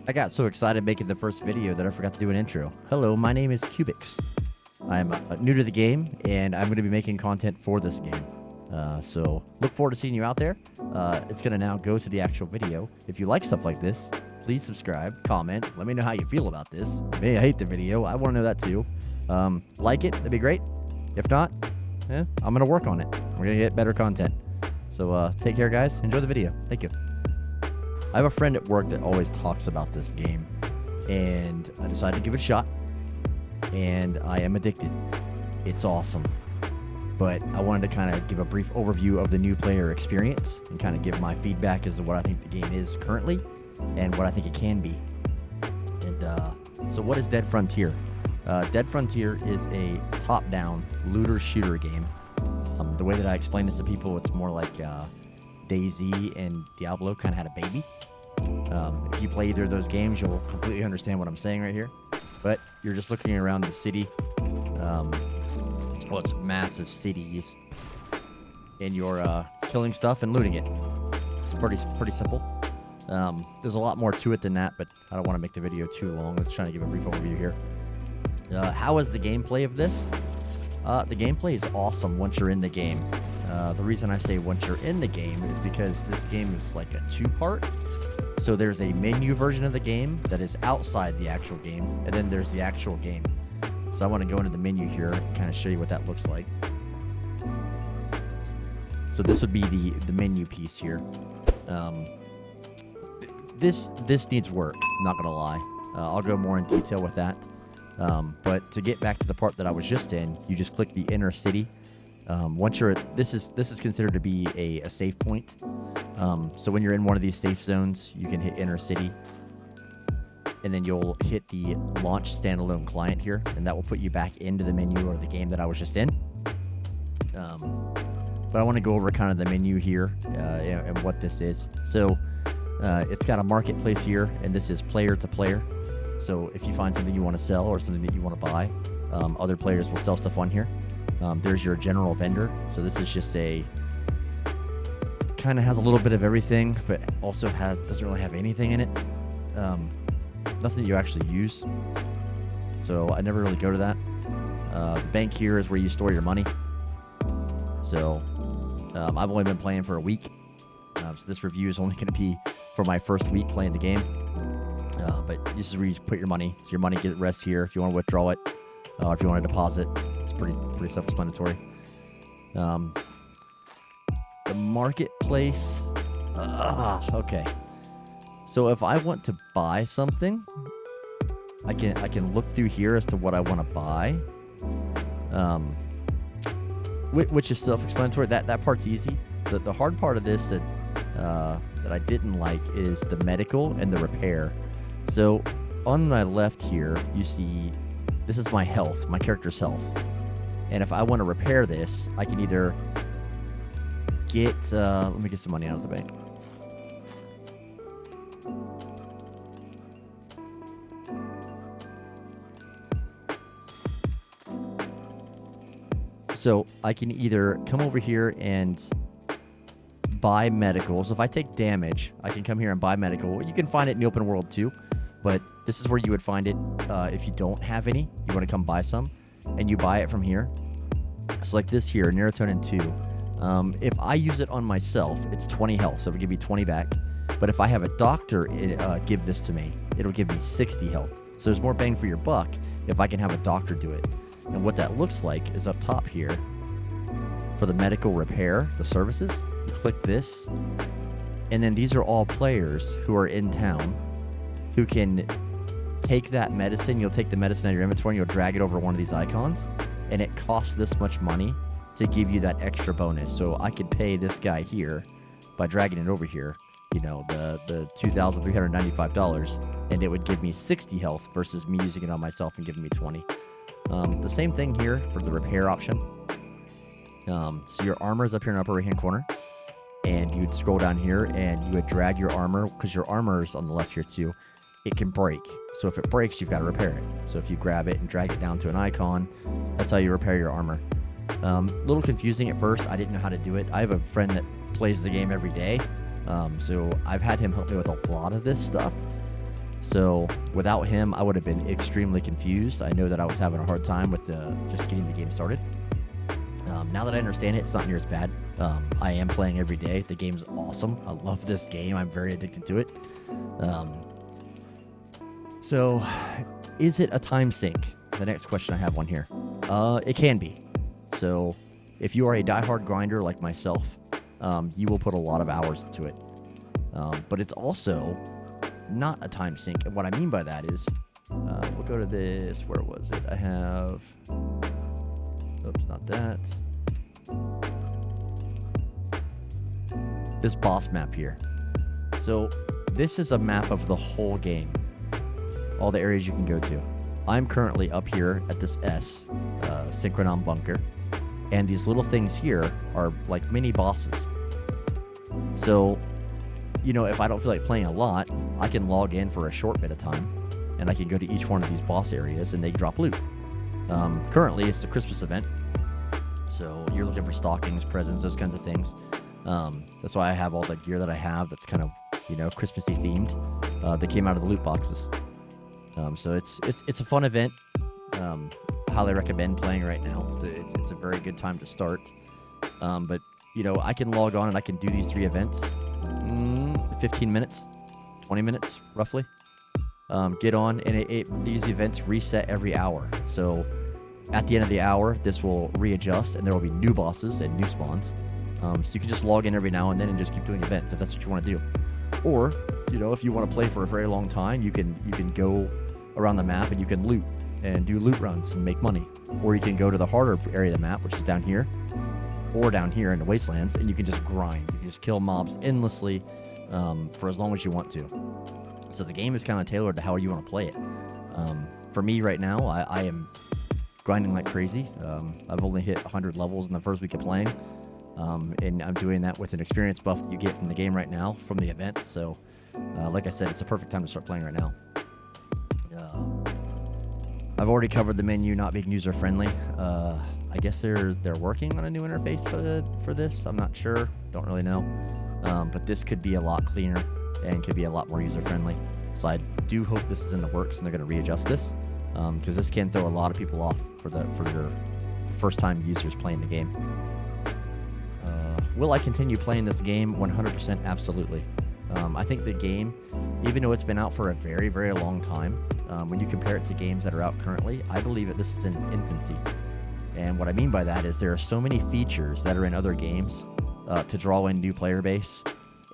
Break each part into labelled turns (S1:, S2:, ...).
S1: I got so excited making the first video that I forgot to do an intro. Hello, my name is Cubix. I'm new to the game, and I'm going to be making content for this game. So look forward to seeing you out there. It's going to now go to the actual video. If you like stuff like this, please subscribe, comment, let me know how you feel about this. Maybe I hate the video. I want to know that too. Like it, that'd be great. If not, I'm going to work on it. We're going to get better content. So take care, guys. Enjoy the video. Thank you. I have a friend at work that always talks about this game, and I decided to give it a shot, and I am addicted. It's awesome. But I wanted to kind of give a brief overview of the new player experience and kind of give my feedback as to what I think the game is currently and what I think it can be. And so what is Dead Frontier? Dead Frontier is a top-down looter-shooter game. The way that I explain this to people, it's more like DayZ and Diablo kind of had a baby. If you play either of those games, you'll completely understand what I'm saying right here. But you're just looking around the city. Well, it's massive cities. And you're killing stuff and looting it. It's pretty simple. There's a lot more to it than that, but I don't want to make the video too long. Let's try to give a brief overview here. How is the gameplay of this? The gameplay is awesome once you're in the game. The reason I say once you're in the game is because this game is like a two-part. So there's a menu version of the game that is outside the actual game, and then there's the actual game. So I want to go into the menu here and kind of show you what that looks like. So this would be the menu piece here. This needs work, not gonna lie. I'll go more in detail with that. But to get back to the part that I was just in, you just click the inner city. Once you're this is considered to be a save point. So when you're in one of these safe zones, you can hit inner city, and then you'll hit the launch standalone client here, and that will put you back into the menu or the game that I was just in. But I want to go over kind of the menu here and what this is. So it's got a marketplace here, and this is player to player. So if you find something you want to sell or something that you want to buy, other players will sell stuff on here. There's your general vendor. So this is just kind of has a little bit of everything, but also doesn't really have anything in it. Nothing you actually use. So I never really go to that. The bank here is where you store your money. So I've only been playing for a week. So this review is only going to be for my first week playing the game. But this is where you put your money. So your money rests here if you want to withdraw it, or if you want to deposit. It's pretty self-explanatory. The marketplace. Okay. So if I want to buy something, I can look through here as to what I want to buy. Which is self-explanatory. That part's easy. The hard part of this that I didn't like is the medical and the repair. So on my left here, you see this is my health, my character's health. And if I want to repair this, I can either get, let me get some money out of the bank. So I can either come over here and buy medical. So if I take damage, I can come here and buy medical. You can find it in the open world too, but this is where you would find it if you don't have any. You want to come buy some, and you buy it from here. So like this here, Neurotonin 2. If I use it on myself, it's 20 health, so it would give me 20 back. But if I have a doctor give this to me, it'll give me 60 health. So there's more bang for your buck if I can have a doctor do it. And what that looks like is up top here. For the medical repair, the services, you click this, and then these are all players who are in town who can take that medicine. You'll take the medicine out of your inventory, and you'll drag it over one of these icons, and it costs this much money to give you that extra bonus. So I could pay this guy here by dragging it over here, you know, the $2,395, and it would give me 60 health versus me using it on myself and giving me 20. The same thing here for the repair option. So your armor is up here in the upper right hand corner, and you'd scroll down here and you would drag your armor, because your armor is on the left here too. It can break, so if it breaks, you've got to repair it. So if you grab it and drag it down to an icon, that's how you repair your armor. A little confusing at first. I didn't know how to do it. I have a friend that plays the game every day, So I've had him help me with a lot of this stuff. So without him, I would have been extremely confused. I know that I was having a hard time with just getting the game started. Now that I understand it, it's not near as bad. I am playing every day. The game's awesome. I love this game. I'm very addicted to it. So, is it a time sink? The next question I have on here. It can be. So, if you are a diehard grinder like myself, you will put a lot of hours into it. But it's also not a time sink. And what I mean by that is, we'll go to this. Where was it? I have... Oops, not that. This boss map here. So, this is a map of the whole game. All the areas you can go to. I'm currently up here at this S, Synchronon Bunker. And these little things here are like mini bosses. So, you know, if I don't feel like playing a lot, I can log in for a short bit of time. And I can go to each one of these boss areas and they drop loot. Currently, it's the Christmas event. So you're looking for stockings, presents, those kinds of things. That's why I have all the gear that I have that's kind of, you know, Christmassy themed. That came out of the loot boxes. So it's a fun event. Highly recommend playing right now. It's a very good time to start. But, you know, I can log on and I can do these 3 events. 15 minutes, 20 minutes, roughly. Get on, and these events reset every hour. So at the end of the hour, this will readjust, and there will be new bosses and new spawns. So you can just log in every now and then and just keep doing events if that's what you want to do. Or, you know, if you want to play for a very long time, you can go around the map and you can loot and do loot runs and make money. Or you can go to the harder area of the map, which is down here, or down here in the wastelands, and you can just grind. You can just kill mobs endlessly for as long as you want to. So the game is kind of tailored to how you want to play it. For me right now, I am grinding like crazy. I've only hit 100 levels in the first week of playing. And I'm doing that with an experience buff that you get from the game right now, from the event. So, like I said, it's a perfect time to start playing right now. I've already covered the menu not being user-friendly. I guess they're working on a new interface for this. I'm not sure. Don't really know. But this could be a lot cleaner and could be a lot more user-friendly. So I do hope this is in the works and they're going to readjust this, because this can throw a lot of people off for your first-time users playing the game. Will I continue playing this game? 100% absolutely. I think the game, even though it's been out for a very, very long time, when you compare it to games that are out currently, I believe that this is in its infancy. And what I mean by that is there are so many features that are in other games to draw in new player base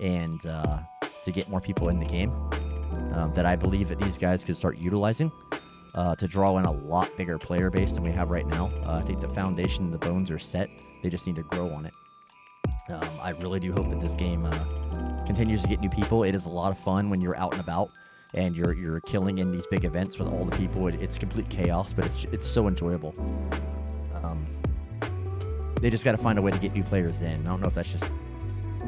S1: and to get more people in the game that I believe that these guys could start utilizing to draw in a lot bigger player base than we have right now. I think the foundation and the bones are set. They just need to grow on it. I really do hope that this game continues to get new people. It is a lot of fun when you're out and about and you're killing in these big events with all the people. It's complete chaos, but it's so enjoyable. They just got to find a way to get new players in. I don't know if that's just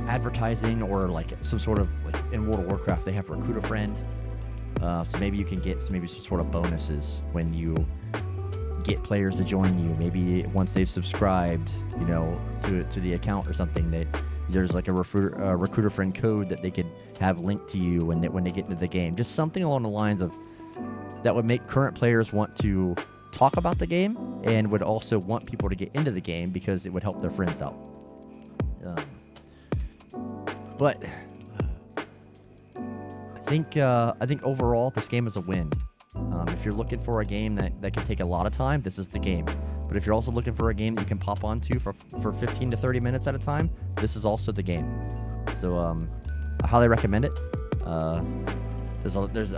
S1: advertising or like some sort of, like in World of Warcraft they have Recruit a Friend. So maybe you can get some sort of bonuses when you get players to join you. Maybe once they've subscribed, you know, to the account or something, that there's like a recruiter friend code that they could have linked to you when they get into the game. Just something along the lines of that would make current players want to talk about the game and would also want people to get into the game because it would help their friends out. But I think overall this game is a win. If you're looking for a game that can take a lot of time, this is the game. But if you're also looking for a game that you can pop onto for 15 to 30 minutes at a time, this is also the game. So I highly recommend it. I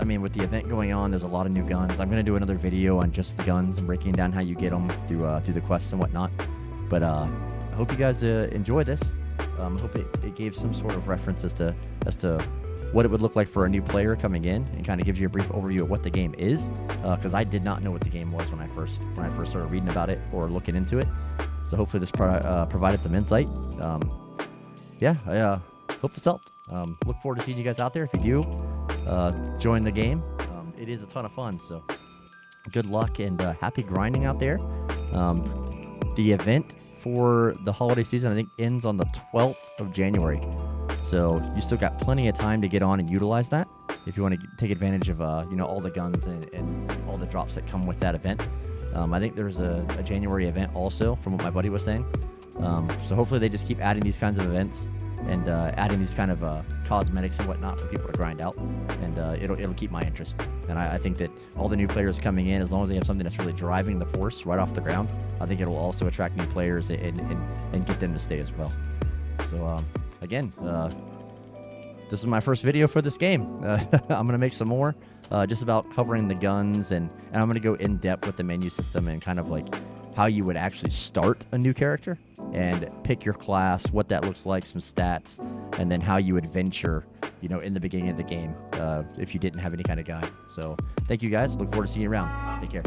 S1: mean, with the event going on, there's a lot of new guns. I'm gonna do another video on just the guns and breaking down how you get them through the quests and whatnot. But I hope you guys enjoy this. I hope it gave some sort of reference as to what it would look like for a new player coming in, and kind of gives you a brief overview of what the game is, because I did not know what the game was when I first started reading about it or looking into it. So hopefully this provided some insight. Yeah, I hope this helped. Look forward to seeing you guys out there. If you do, join the game. It is a ton of fun, so good luck and happy grinding out there. The event for the holiday season, I think, ends on the 12th of January. So you still got plenty of time to get on and utilize that if you want to take advantage of all the guns and all the drops that come with that event. I think there's a January event also, from what my buddy was saying. So hopefully they just keep adding these kinds of events and adding these kind of cosmetics and whatnot for people to grind out, and it'll keep my interest. And I think that all the new players coming in, as long as they have something that's really driving the force right off the ground, I think it'll also attract new players and get them to stay as well. So again, this is my first video for this game. I'm gonna make some more just about covering the guns, and I'm gonna go in depth with the menu system and kind of like how you would actually start a new character and pick your class, what that looks like, some stats, and then how you adventure, in the beginning of the game if you didn't have any kind of guide. So thank you guys. Look forward to seeing you around. Take care.